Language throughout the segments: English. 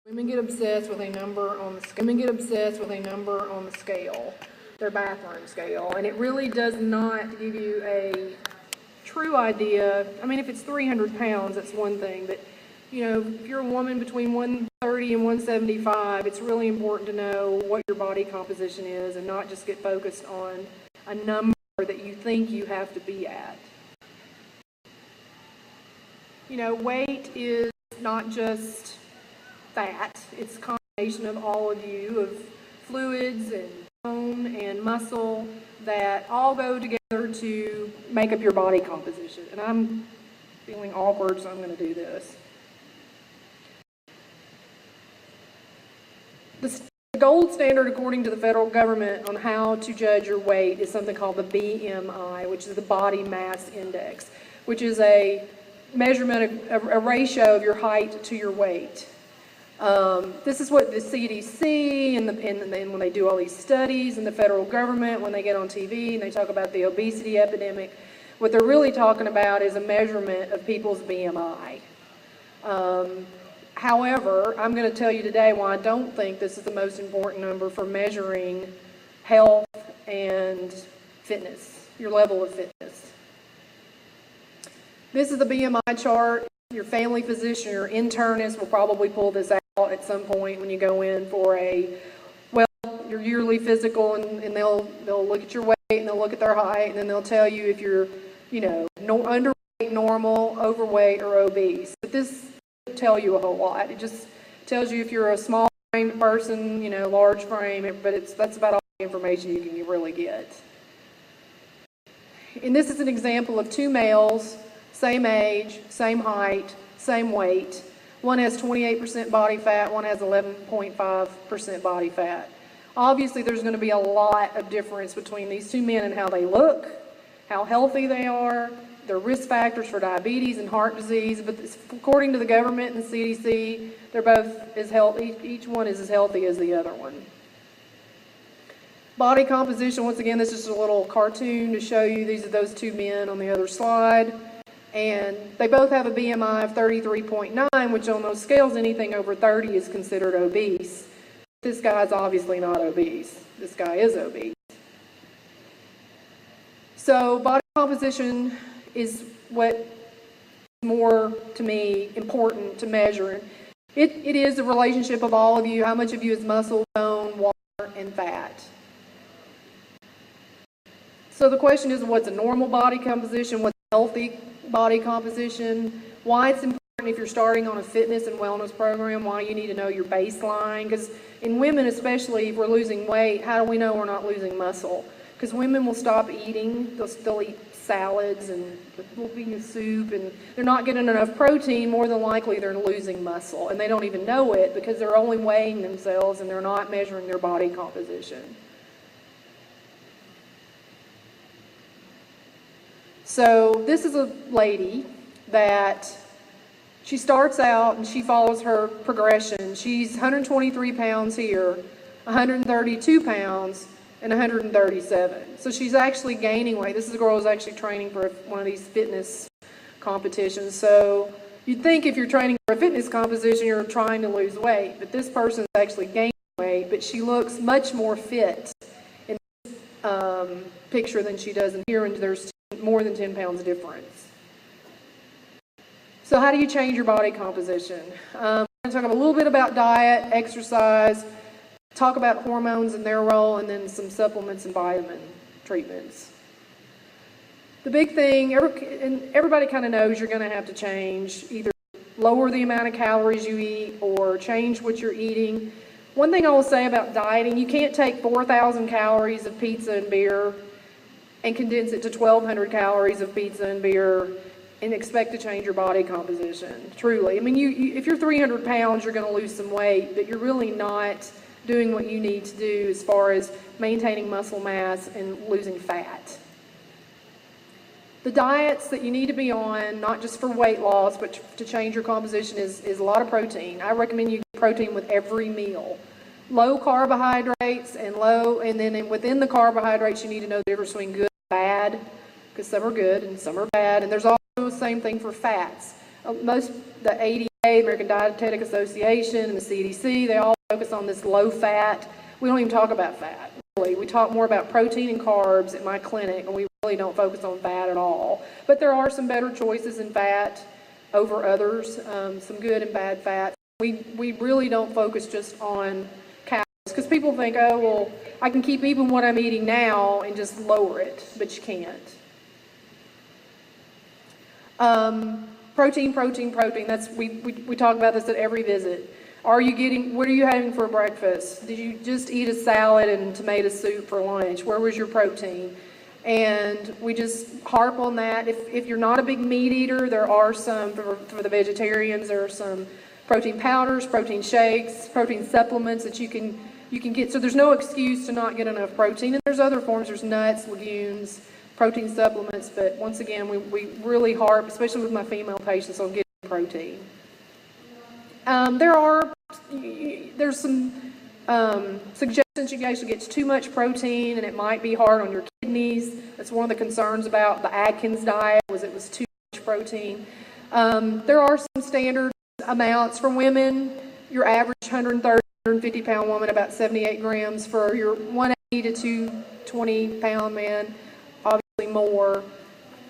Women get obsessed with a number on the scale. Women get obsessed with a number on the scale, their bathroom scale, and it really does not give you a true idea. I mean, if it's 300 pounds, that's one thing, but you know, if you're a woman between 130 and 175, it's really important to know what your body composition is and not just get focused on a number that you think you have to be at. You know, weight is not just fat, it's a combination of all of you, of fluids and bone and muscle that all go together to make up your body composition. And I'm feeling awkward, so I'm going to do this. The gold standard, according to the federal government, on how to judge your weight is something called the BMI, which is the Body Mass Index, which is a measurement, a ratio of your height to your weight. This is what the CDC and when they do all these studies, and the federal government, when they get on TV and they talk about the obesity epidemic, what they're really talking about is a measurement of people's BMI. However, I'm going to tell you today why I don't think this is the most important number for measuring health and fitness, your level of fitness. This is the BMI chart. Your family physician, your internist will probably pull this out at some point when you go in for your yearly physical, and they'll look at your weight and they'll look at their height, and then they'll tell you if you're, underweight, normal, overweight, or obese. But this doesn't tell you a whole lot. It just tells you if you're a small framed person, large frame, but that's about all the information you can really get. And this is an example of two males, same age, same height, same weight. One has 28% body fat, one has 11.5% body fat. Obviously, there's going to be a lot of difference between these two men and how they look, how healthy they are, their risk factors for diabetes and heart disease. But according to the government and the CDC, they're both as healthy. Each one is as healthy as the other one. Body composition, once again, this is just a little cartoon to show you. These are those two men on the other slide. And they both have a BMI of 33.9, which on those scales, anything over 30 is considered obese. This guy's obviously not obese. This guy is obese. So body composition is what more, to me, important to measure. It is the relationship of all of you. How much of you is muscle, bone, water, and fat? So the question is, what's a normal body composition? What's a healthy body composition? Why it's important if you're starting on a fitness and wellness program, why you need to know your baseline. Because in women especially, if we're losing weight, how do we know we're not losing muscle? Because women will stop eating. They'll still eat salads and they'll eat soup, and they're not getting enough protein. More than likely they're losing muscle, and they don't even know it because they're only weighing themselves and they're not measuring their body composition. So this is a lady that she starts out and she follows her progression. She's 123 pounds here, 132 pounds, and 137. So she's actually gaining weight. This is a girl who's actually training for one of these fitness competitions. So you'd think if you're training for a fitness competition, you're trying to lose weight. But this person's actually gaining weight, but she looks much more fit in this picture than she does in here, and there's more than 10 pounds difference. So how do you change your body composition? We're going to talk a little bit about diet, exercise, talk about hormones and their role, and then some supplements and vitamin treatments. The big thing, and everybody kind of knows you're going to have to change, either lower the amount of calories you eat or change what you're eating. One thing I will say about dieting, you can't take 4,000 calories of pizza and beer and condense it to 1,200 calories of pizza and beer and expect to change your body composition, truly. I mean, if you're 300 pounds, you're going to lose some weight, but you're really not doing what you need to do as far as maintaining muscle mass and losing fat. The diets that you need to be on, not just for weight loss, but to change your composition, is a lot of protein. I recommend you get protein with every meal. Low carbohydrates and then within the carbohydrates, you need to know the difference between good and bad, because some are good and some are bad. And there's also the same thing for fats. The American Dietetic Association, and the CDC, they all focus on this low fat. We don't even talk about fat, really. We talk more about protein and carbs at my clinic, and we really don't focus on fat at all. But there are some better choices in fat over others, some good and bad fats. We really don't focus just on calories, because people think, oh, well, I can keep even what I'm eating now and just lower it, but you can't. Protein. That's we talk about this at every visit. What are you having for breakfast? Did you just eat a salad and tomato soup for lunch? Where was your protein? And we just harp on that. If you're not a big meat eater, there are some, for the vegetarians, there are some protein powders, protein shakes, protein supplements that you can get. So there's no excuse to not get enough protein. And there's other forms. There's nuts, legumes, protein supplements. But once again, we really harp, especially with my female patients, on getting protein. There's some suggestions you guys should get too much protein, and it might be hard on your kidneys. That's one of the concerns about the Atkins diet, was it was too much protein. There are some standard amounts for women. Your average 130, 150 pound woman, about 78 grams. For your 180 to 220 pound man, obviously more.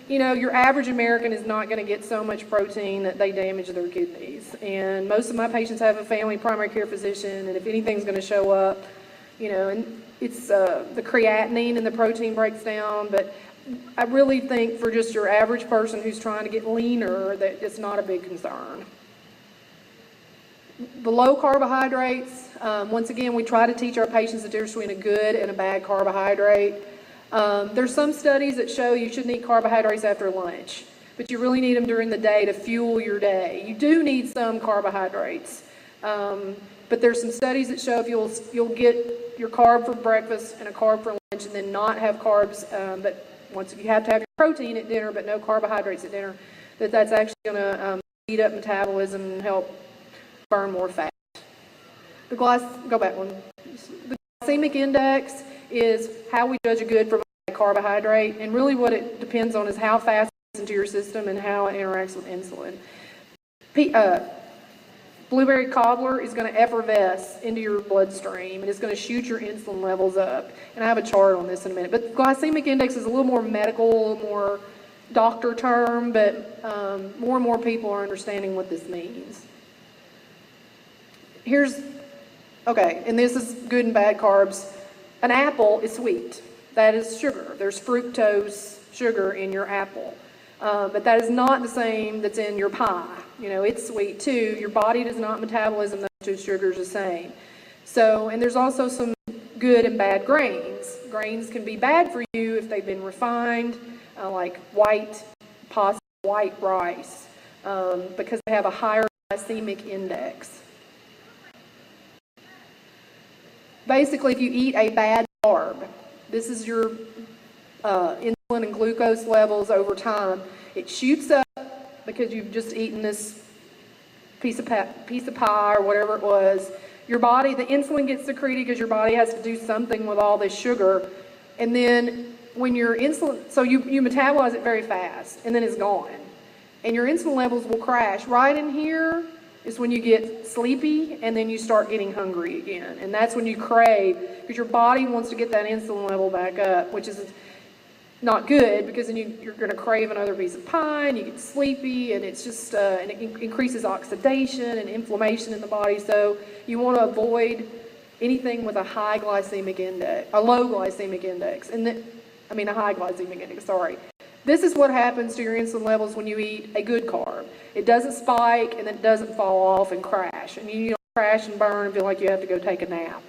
You know, your average American is not going to get so much protein that they damage their kidneys. And most of my patients have a family primary care physician, and if anything's going to show up, you know, and it's the creatinine and the protein breaks down. But I really think for just your average person who's trying to get leaner, that it's not a big concern. The low carbohydrates, once again, we try to teach our patients the difference between a good and a bad carbohydrate. There's some studies that show you shouldn't eat carbohydrates after lunch, but you really need them during the day to fuel your day. You do need some carbohydrates, but there's some studies that show if you'll get your carb for breakfast and a carb for lunch, and then not have carbs, but once you have to have your protein at dinner, but no carbohydrates at dinner, that's actually going to speed up metabolism and help burn more fat. The glycemic index is how we judge a good from a bad carbohydrate, and really what it depends on is how fast it gets into your system and how it interacts with insulin. Blueberry cobbler is going to effervesce into your bloodstream, and it's going to shoot your insulin levels up. And I have a chart on this in a minute. But glycemic index is a little more medical, a little more doctor term, but more and more people are understanding what this means. And this is good and bad carbs. An apple is sweet. That is sugar. There's fructose sugar in your apple. But that is not the same that's in your pie. You know, it's sweet too. Your body does not metabolize those two sugars the same. So, and there's also some good and bad grains. Grains can be bad for you if they've been refined, like white rice, because they have a higher glycemic index. Basically, if you eat a bad carb, this is your insulin and glucose levels over time. It shoots up because you've just eaten this piece of pie or whatever it was. Your body, the insulin gets secreted because your body has to do something with all this sugar. And then when your insulin, so you metabolize it very fast, and then it's gone. And your insulin levels will crash. Right in here is when you get sleepy, and then you start getting hungry again. And that's when you crave, because your body wants to get that insulin level back up, which is not good, because then you're going to crave another piece of pie, and you get sleepy, and it's just, and it increases oxidation and inflammation in the body. So you want to avoid anything with a high glycemic index, a low glycemic index, a high glycemic index, sorry. This is what happens to your insulin levels when you eat a good carb. It doesn't spike, and it doesn't fall off and crash. And you don't crash and burn and feel like you have to go take a nap.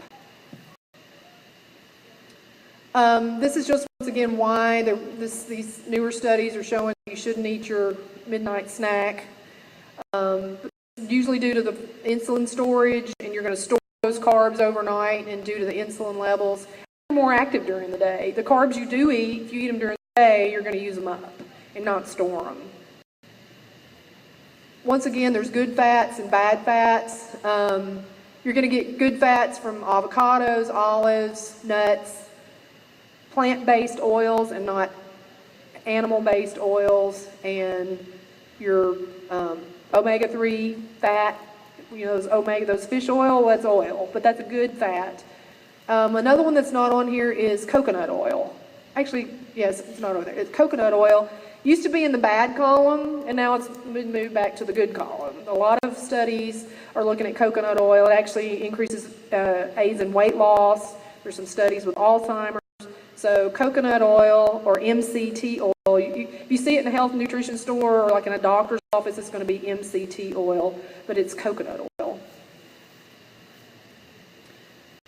This is just, once again, why these newer studies are showing you shouldn't eat your midnight snack. Usually due to the insulin storage, and you're going to store those carbs overnight, and due to the insulin levels, you're more active during the day. The carbs you do eat, if you eat them during the day, you're going to use them up and not store them. Once again, there's good fats and bad fats. You're going to get good fats from avocados, olives, nuts, plant-based oils and not animal-based oils, and your Omega-3 fat, those fish oil, that's oil, but that's a good fat. Another one that's not on here is coconut oil. Actually, yes, it's not on there. It's coconut oil. Used to be in the bad column, and now it's been moved back to the good column. A lot of studies are looking at coconut oil. It actually increases aids in weight loss. There's some studies with Alzheimer's. So coconut oil or MCT oil, if you see it in a health and nutrition store or like in a doctor's office, it's going to be MCT oil, but it's coconut oil.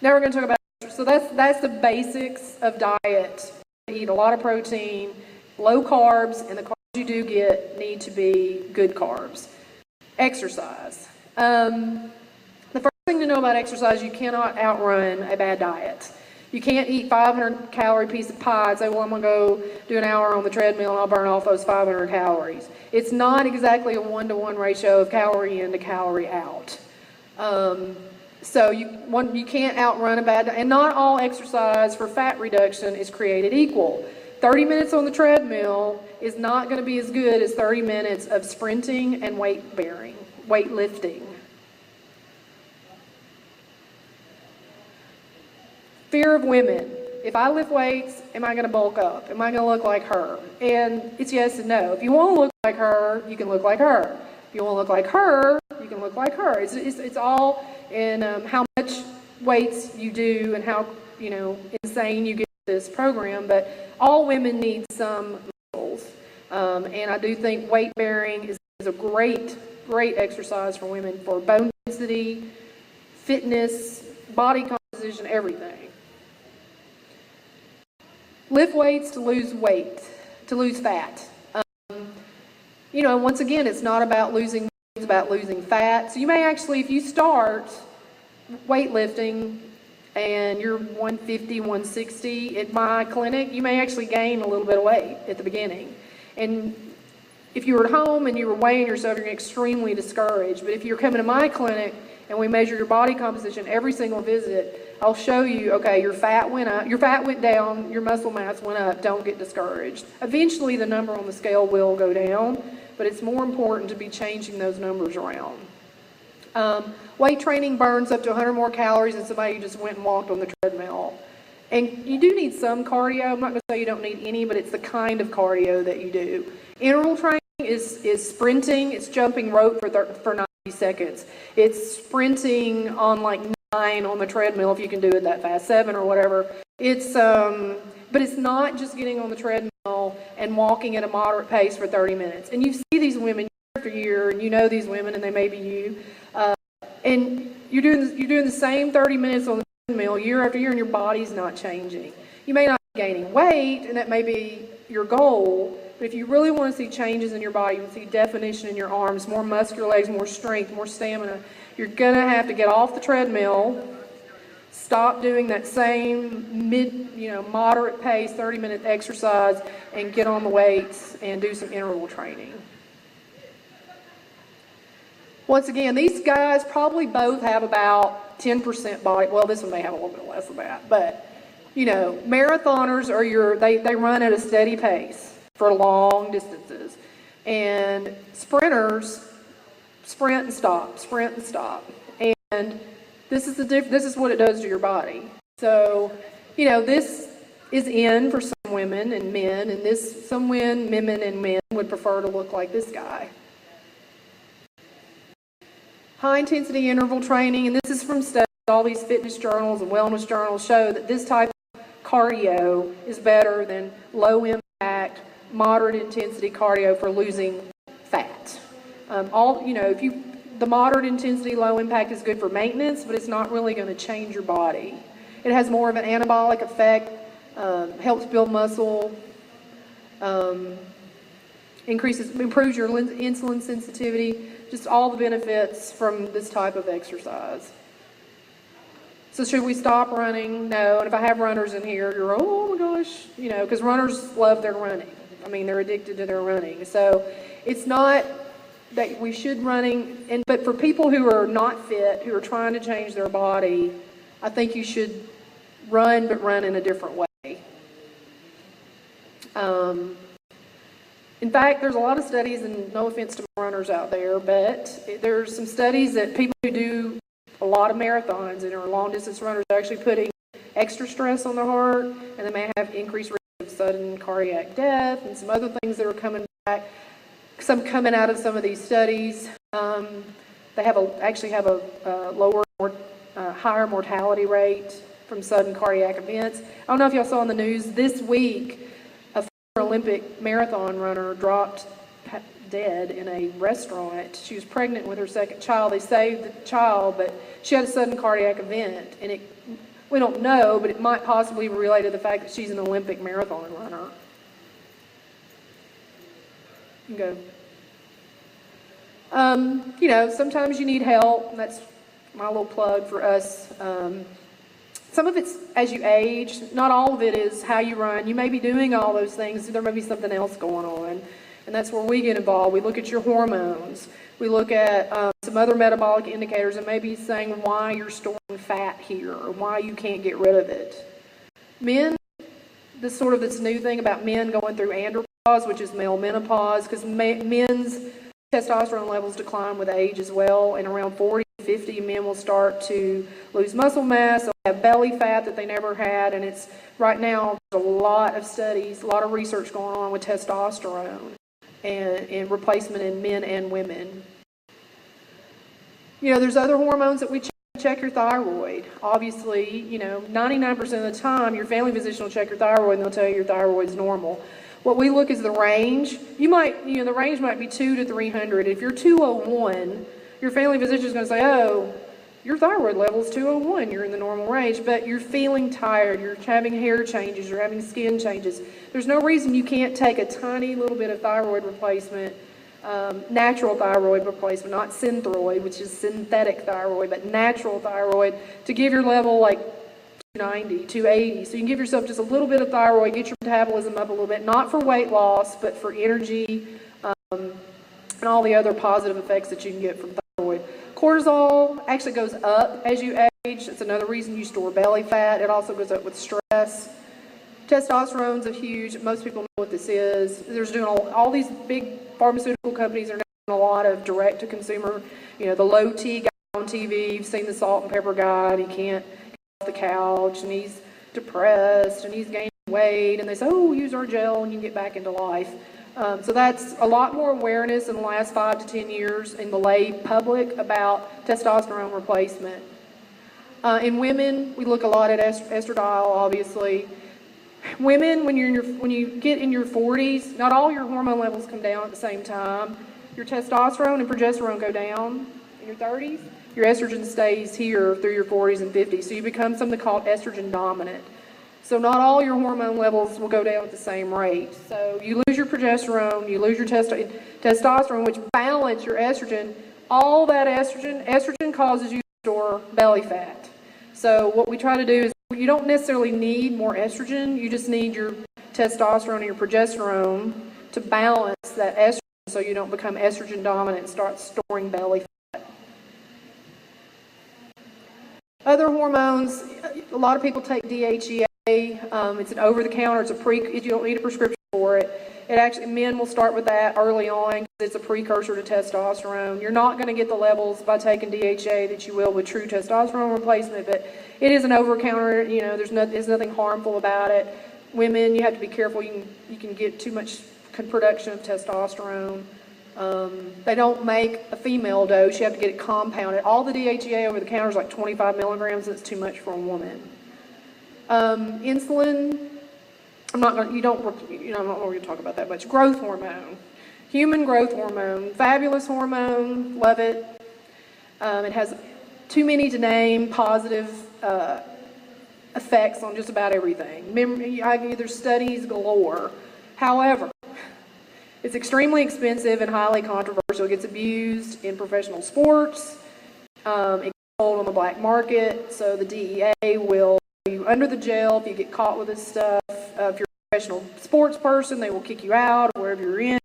Now we're going to talk about, so that's the basics of diet. Eat a lot of protein, low carbs, and the carbs you do get need to be good carbs. Exercise. The first thing to know about exercise, you cannot outrun a bad diet. You can't eat 500 calorie piece of pie and say, well, I'm going to go do an hour on the treadmill and I'll burn off those 500 calories. It's not exactly a 1-to-1 ratio of calorie in to calorie out. So you can't outrun a bad diet. And not all exercise for fat reduction is created equal. 30 minutes on the treadmill is not going to be as good as 30 minutes of sprinting and weightlifting. Fear of women. If I lift weights, am I going to bulk up? Am I going to look like her? And it's yes and no. If you want to look like her, you can look like her. If you want to look like her, you can look like her. It's all in how much weights you do and how insane you get this program. But all women need some muscles, and I do think weight bearing is a great exercise for women for bone density, fitness, body composition, everything. Lift weights to lose weight, to lose fat. Once again, it's not about losing weight, it's about losing fat. So you may actually, if you start weightlifting and you're 150, 160 at my clinic, you may actually gain a little bit of weight at the beginning. And if you were at home and you were weighing yourself, you're extremely discouraged. But if you're coming to my clinic and we measure your body composition every single visit, I'll show you, okay, your fat went up, your fat went down, your muscle mass went up, don't get discouraged. Eventually the number on the scale will go down, but it's more important to be changing those numbers around. Weight training burns up to 100 more calories than somebody who just went and walked on the treadmill. And you do need some cardio. I'm not going to say you don't need any, but it's the kind of cardio that you do. Interval training is sprinting, it's jumping rope for 90 seconds. It's sprinting on like 9 on the treadmill if you can do it that fast, 7 or whatever. But it's not just getting on the treadmill and walking at a moderate pace for 30 minutes. And you see these women year after year, and you know these women, and they may be you, and you're doing the same 30 minutes on the treadmill year after year, and your body's not changing. You may not be gaining weight, and that may be your goal, but if you really want to see changes in your body, you want to see definition in your arms, more muscular legs, more strength, more stamina, you're going to have to get off the treadmill, stop doing that same moderate pace, 30-minute exercise, and get on the weights and do some interval training. Once again, these guys probably both have about 10% body, well, this one may have a little bit less of that, but, marathoners they run at a steady pace for long distances, and sprinters sprint and stop, and this is what it does to your body. So, this is in for some women and men, and some women and men would prefer to look like this guy. High intensity interval training, and this is from studies, all these fitness journals and wellness journals show that this type of cardio is better than low impact, moderate intensity cardio for losing fat. The moderate intensity, low impact is good for maintenance, but it's not really going to change your body. It has more of an anabolic effect, helps build muscle, improves your insulin sensitivity, just all the benefits from this type of exercise. So should we stop running? No. And if I have runners in here, you're, oh my gosh, because runners love their running. They're addicted to their running. So it's not that we should running, but for people who are not fit, who are trying to change their body, I think you should run, but run in a different way. In fact, there's a lot of studies, and no offense to my runners, runners out there, but there's some studies that people who do a lot of marathons and are long distance runners are actually putting extra stress on their heart, and they may have increased risk of sudden cardiac death and some other things that are coming back. Some coming out of some of these studies, they actually have a lower, higher mortality rate from sudden cardiac events. I don't know if y'all saw in the news this week, a former Olympic marathon runner dropped dead in a restaurant. She was pregnant with her second child. They saved the child, but she had a sudden cardiac event, and we don't know, but it might possibly be related to the fact that she's an Olympic marathon runner. You can go. Sometimes you need help. That's my little plug for us. Some of it's as you age. Not all of it is how you run. You may be doing all those things. There may be something else going on. And that's where we get involved. We look at your hormones. We look at some other metabolic indicators and maybe saying why you're storing fat here or why you can't get rid of it. Men, this new thing about men going through andropause, which is male menopause, because men's testosterone levels decline with age as well, and around 40 to 50, men will start to lose muscle mass, they'll have belly fat that they never had, and it's right now there's a lot of studies, a lot of research going on with testosterone and replacement in men and women. There's other hormones that we check your thyroid. Obviously, 99% of the time, your family physician will check your thyroid and they'll tell you your thyroid's normal. What we look is the range. The range might be 2 to 300. If you're 201, your family physician is going to say, oh, your thyroid level is 201. You're in the normal range, but you're feeling tired. You're having hair changes. You're having skin changes. There's no reason you can't take a tiny little bit of thyroid replacement, natural thyroid replacement, not synthroid, which is synthetic thyroid, but natural thyroid, to give your level like 290, 280. So you can give yourself just a little bit of thyroid, get your metabolism up a little bit, not for weight loss, but for energy and all the other positive effects that you can get from thyroid. Cortisol actually goes up as you age. It's another reason you store belly fat. It also goes up with stress. Testosterone's a huge, most people know what this is. There's doing all these big pharmaceutical companies are now doing a lot of direct to consumer, the low T guy on TV. You've seen the salt and pepper guy, and he can't get off the couch, and he's depressed, and he's gaining weight, and they say, oh, use our gel and you can get back into life. So that's a lot more awareness in the last 5 to 10 years in the lay public about testosterone replacement. In women, we look a lot at estradiol, obviously. Women, when you get in your 40s, not all your hormone levels come down at the same time. Your testosterone and progesterone go down in your 30s. Your estrogen stays here through your 40s and 50s, so you become something called estrogen dominant. So not all your hormone levels will go down at the same rate. So you lose your progesterone, you lose your testosterone, which balance your estrogen. All that estrogen causes you to store belly fat. So what we try to do is you don't necessarily need more estrogen, you just need your testosterone and your progesterone to balance that estrogen so you don't become estrogen dominant and start storing belly fat. Other hormones, a lot of people take DHEA. It's an over-the-counter. You don't need a prescription for it. Men will start with that early on because it's a precursor to testosterone. You're not going to get the levels by taking DHEA that you will with true testosterone replacement, but it is an over-the-counter. There's nothing harmful about it. Women, you have to be careful. You can get too much production of testosterone. They don't make a female dose. You have to get it compounded. All the DHEA over the counter is like 25 milligrams. That's too much for a woman. Insulin, I'm not going to talk about that much. Growth hormone, human growth hormone, fabulous hormone, love it. It has too many to name positive effects on just about everything. There's studies galore. However, it's extremely expensive and highly controversial. It gets abused in professional sports. It gets sold on the black market, so the DEA will you under the jail if you get caught with this stuff. If you're a professional sports person, they will kick you out or wherever you're in.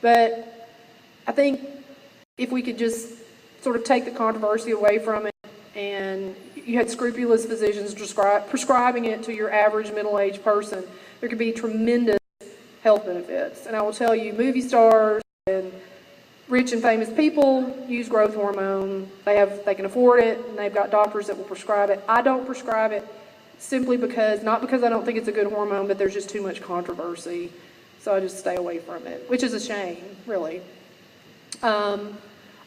But I think if we could just sort of take the controversy away from it, and you had scrupulous physicians prescribing it to your average middle-aged person, there could be tremendous health benefits. And I will tell you, movie stars and Rich and famous people use growth hormone. They can afford it, and they've got doctors that will prescribe it. I don't prescribe it simply because, not because I don't think it's a good hormone, but there's just too much controversy. So I just stay away from it, which is a shame, really.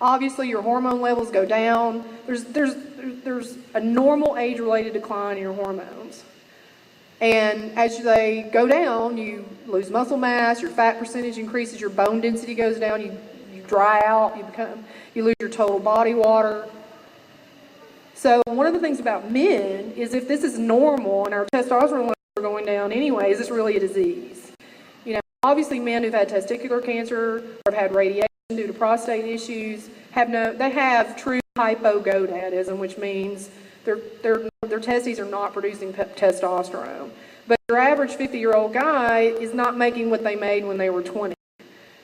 Obviously, your hormone levels go down. There's a normal age-related decline in your hormones. And as they go down, you lose muscle mass, your fat percentage increases, your bone density goes down, you dry out, you lose your total body water. So one of the things about men is if this is normal and our testosterone levels are going down anyway, is this really a disease? You know, obviously men who've had testicular cancer or have had radiation due to prostate issues they have true hypogonadism, which means their testes are not producing testosterone. But your average 50-year-old guy is not making what they made when they were 20.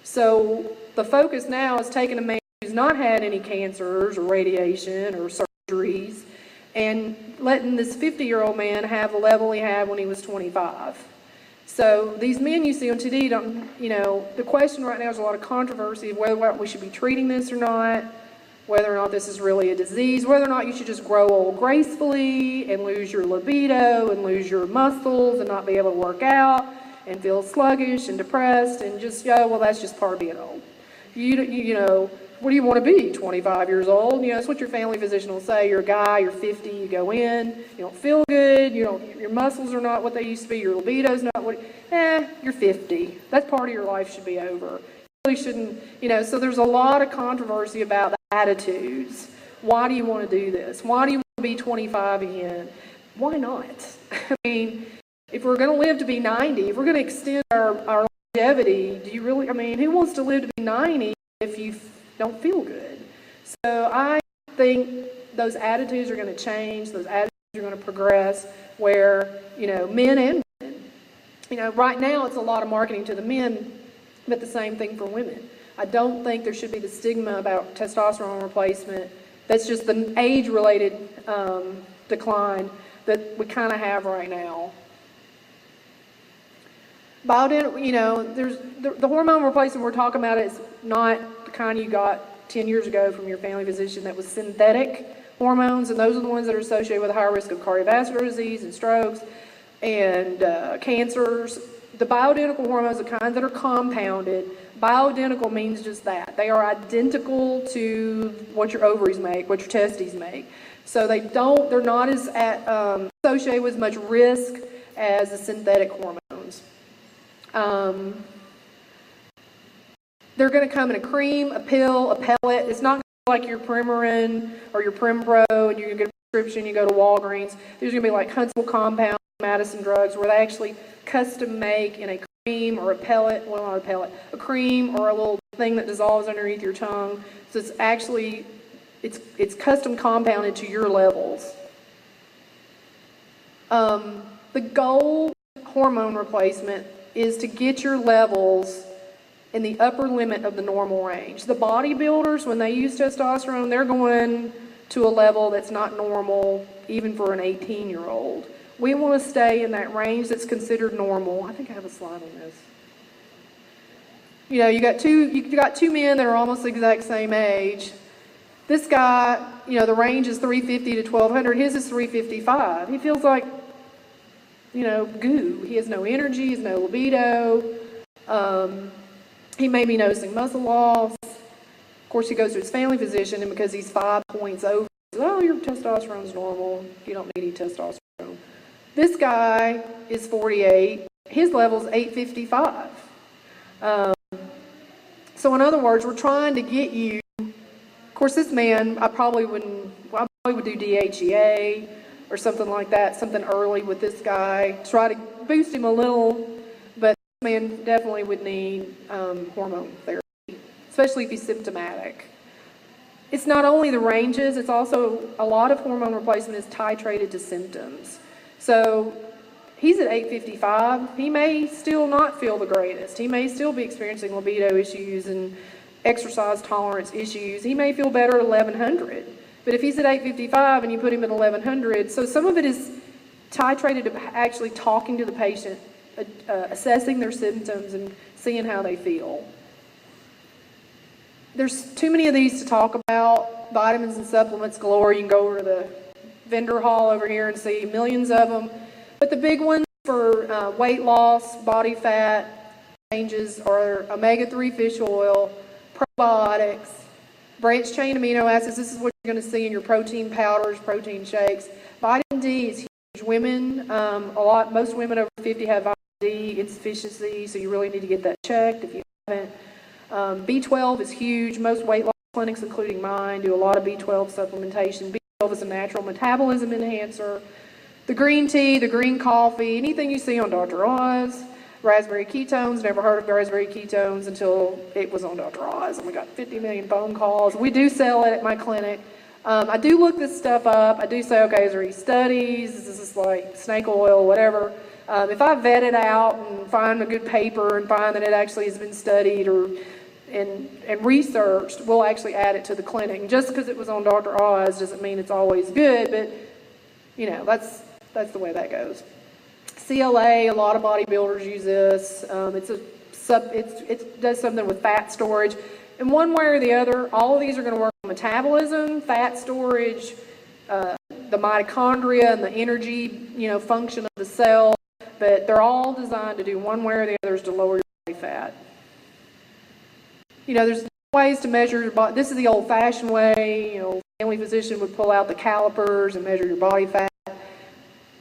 So the focus now is taking a man who's not had any cancers or radiation or surgeries and letting this 50-year-old man have the level he had when he was 25. So these men you see on TV the question right now is a lot of controversy of whether we should be treating this or not, whether or not this is really a disease, whether or not you should just grow old gracefully and lose your libido and lose your muscles and not be able to work out and feel sluggish and depressed and just, that's just part of being old. What do you want to be, 25 years old? That's what your family physician will say. You're a guy, you're 50, you go in, you don't feel good, your muscles are not what they used to be, your libido's not you're 50. That part of your life should be over. You really shouldn't, so there's a lot of controversy about the attitudes. Why do you want to do this? Why do you want to be 25 again? Why not? I mean, if we're going to live to be 90, if we're going to extend our longevity, do you really, who wants to live to be 90 if you don't feel good? So I think those attitudes are going to change, those attitudes are going to progress where, men and women. Right now it's a lot of marketing to the men, but the same thing for women. I don't think there should be the stigma about testosterone replacement. That's just the age-related decline that we kind of have right now. There's the hormone replacement we're talking about is not the kind you got 10 years ago from your family physician that was synthetic hormones, and those are the ones that are associated with a higher risk of cardiovascular disease and strokes and cancers. The bioidentical hormones, the kinds that are compounded, bioidentical means just that. They are identical to what your ovaries make, what your testes make. So they're not as associated with as much risk as the synthetic hormones. They're going to come in a cream, a pill, a pellet. It's not like your Premarin or your Prempro, and you get a prescription, you go to Walgreens. These are going to be like Huntsville Compound, Madison Drugs, where they actually custom make in a cream or a pellet, well, not a pellet, a cream or a little thing that dissolves underneath your tongue. So it's actually, it's custom compounded to your levels. The goal hormone replacement is to get your levels in the upper limit of the normal range. The bodybuilders, when they use testosterone, they're going to a level that's not normal, even for an 18-year-old. We want to stay in that range that's considered normal. I think I have a slide on this. You got two men that are almost the exact same age. This guy, the range is 350 to 1200. His is 355. He feels like, goo. He has no energy, he has no libido. He may be noticing muscle loss. Of course, he goes to his family physician, and because he's 5 points over, he says, your testosterone's normal. You don't need any testosterone. This guy is 48. His level's 855. So in other words, we're trying to get you. Of course, this man, I probably would do DHEA or something like that, something early with this guy. Try to boost him a little, but this man definitely would need hormone therapy, especially if he's symptomatic. It's not only the ranges, it's also a lot of hormone replacement is titrated to symptoms. So he's at 855. He may still not feel the greatest. He may still be experiencing libido issues and exercise tolerance issues. He may feel better at 1100. But if he's at 855 and you put him at 1100, so some of it is titrated to actually talking to the patient, assessing their symptoms and seeing how they feel. There's too many of these to talk about. Vitamins and supplements galore. You can go over to the vendor hall over here and see millions of them. But the big ones for weight loss, body fat changes are omega-3 fish oil, probiotics, branched chain amino acids. This is what you're going to see in your protein powders, protein shakes. Vitamin D is huge. Women, most women over 50 have vitamin D insufficiency, so you really need to get that checked if you haven't. B12 is huge. Most weight loss clinics, including mine, do a lot of B12 supplementation. B12 is a natural metabolism enhancer. The green tea, the green coffee, anything you see on Dr. Oz. Raspberry ketones, never heard of raspberry ketones until it was on Dr. Oz, and we got 50 million phone calls. We do sell it at my clinic. I do look this stuff up. I do say, okay, is there any studies? Is this like snake oil, whatever? If I vet it out and find a good paper and find that it actually has been studied and researched, we'll actually add it to the clinic. And just because it was on Dr. Oz doesn't mean it's always good, but that's the way that goes. CLA, a lot of bodybuilders use this. It does something with fat storage. And one way or the other, all of these are going to work on metabolism, fat storage, the mitochondria and the energy, function of the cell. But they're all designed to do one way or the other is to lower your body fat. There's ways to measure your body. This is the old-fashioned way. Family physician would pull out the calipers and measure your body fat.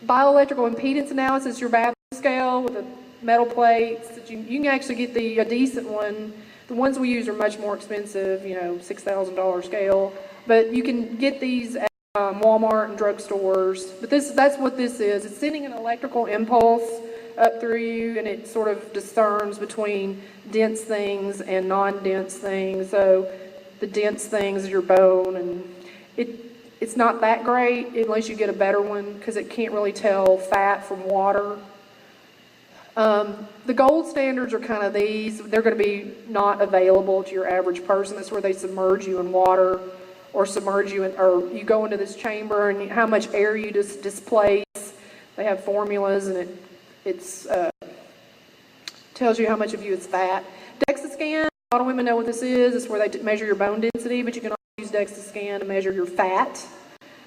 Bioelectrical impedance analysis, your bathroom scale with the metal plates. That you can actually get a decent one. The ones we use are much more expensive, $6,000 scale. But you can get these at Walmart and drugstores. But that's what this is. It's sending an electrical impulse up through you, and it sort of discerns between dense things and non-dense things. So the dense things is your bone, and it's not that great unless you get a better one because it can't really tell fat from water. The gold standards are kind of these. They're going to be not available to your average person. That's where they submerge you in water or or you go into this chamber and how much air you displace. They have formulas, and it tells you how much of you is fat. DEXA scan, a lot of women know what this is. It's where they measure your bone density, but you can also use DEXA scan to measure your fat.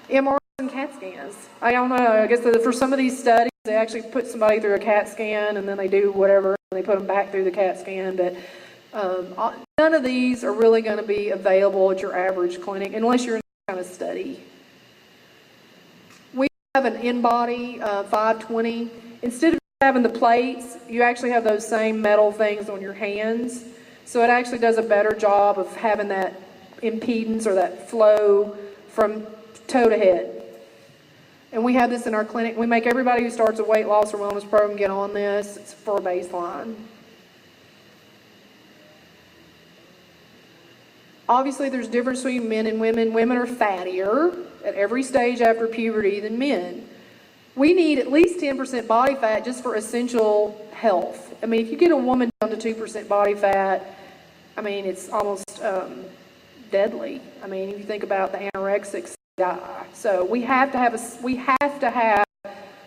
MRIs and CAT scans. I don't know. I guess for some of these studies, they actually put somebody through a CAT scan and then they do whatever, and they put them back through the CAT scan. But none of these are really going to be available at your average clinic unless you're in some kind of study. We have an in-body 520. Instead of having the plates, you actually have those same metal things on your hands. So it actually does a better job of having that impedance or that flow from toe to head. And we have this in our clinic. We make everybody who starts a weight loss or wellness program get on this. It's for a baseline. Obviously, there's a difference between men and women. Women are fattier at every stage after puberty than men. We need at least 10% body fat just for essential health. I mean, if you get a woman down to 2% body fat, it's almost deadly. If you think about the anorexics, die. So we have to have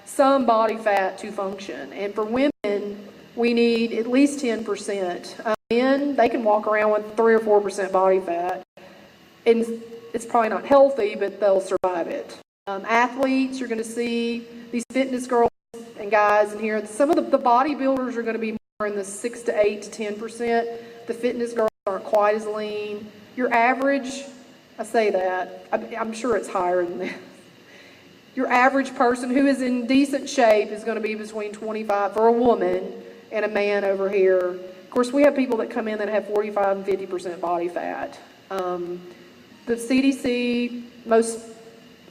some body fat to function. And for women, we need at least 10%. Men, they can walk around with 3 or 4% body fat. And it's probably not healthy, but they'll survive it. Athletes, you're going to see these fitness girls and guys in here. Some of the bodybuilders are going to be more in the 6 to 8 to 10%. The fitness girls aren't quite as lean. Your average, I say that, I'm sure it's higher than that. Your average person who is in decent shape is going to be between 25 for a woman and a man over here. Of course, we have people that come in that have 45 and 50% body fat. The CDC, most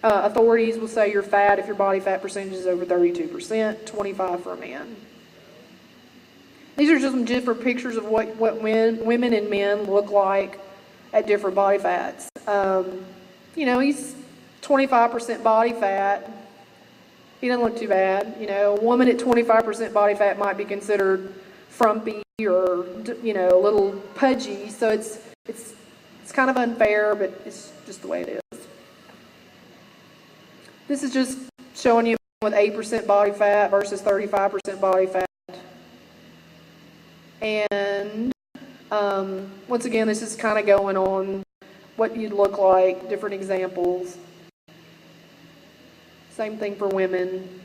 authorities will say you're fat if your body fat percentage is over 32%, 25 for a man. These are just some different pictures of what women and men look like at different body fats. He's 25% body fat. He doesn't look too bad. A woman at 25% body fat might be considered frumpy or, a little pudgy. So it's kind of unfair, but it's just the way it is. This is just showing you with 8% body fat versus 35% body fat. And Once again, this is kind of going on what you'd look like, different examples. Same thing for women.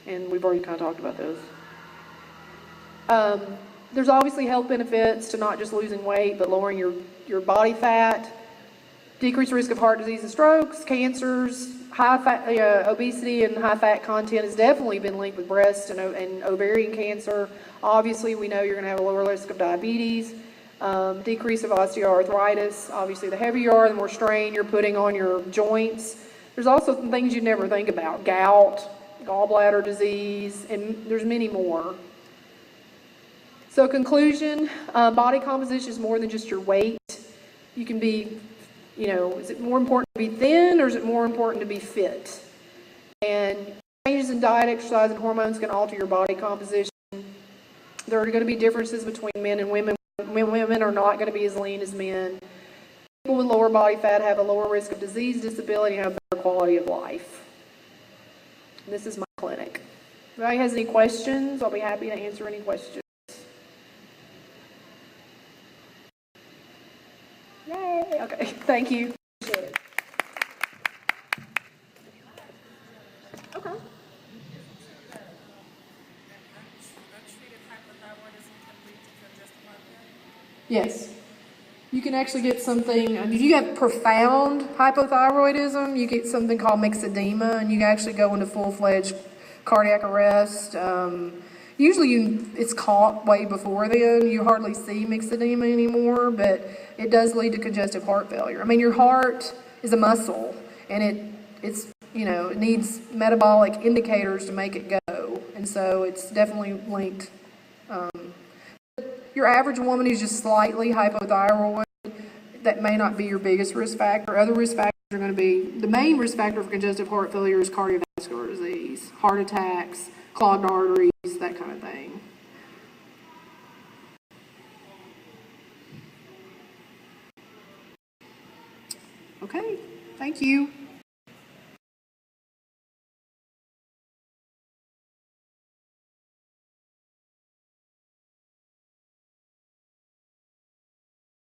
And we've already kind of talked about those. There's obviously health benefits to not just losing weight, but lowering your body fat, decreased risk of heart disease and strokes, cancers, high fat, obesity and high fat content has definitely been linked with breast and ovarian cancer. Obviously, we know you're going to have a lower risk of diabetes, decrease of osteoarthritis. Obviously, the heavier you are, the more strain you're putting on your joints. There's also some things you'd never think about: gout, gallbladder disease, and there's many more. So conclusion, body composition is more than just your weight. You can be, is it more important to be thin or is it more important to be fit? And changes in diet, exercise, and hormones can alter your body composition. There are going to be differences between men and women. Women are not going to be as lean as men. People with lower body fat have a lower risk of disease, disability, and have a better quality of life. And this is my clinic. If anybody has any questions, I'll be happy to answer any questions. Yay! Okay, thank you. Appreciate it. Okay. Yes. You can actually get something, if you have profound hypothyroidism, you get something called myxedema, and you can actually go into full-fledged cardiac arrest. Usually it's caught way before then. You hardly see myxedema anymore, but it does lead to congestive heart failure. I mean, your heart is a muscle, and it needs metabolic indicators to make it go, and so it's definitely linked. Your average woman who's just slightly hypothyroid, that may not be your biggest risk factor. Other risk factors are going to be, the main risk factor for congestive heart failure is cardiovascular disease, heart attacks, clogged arteries, that kind of thing. Okay, thank you.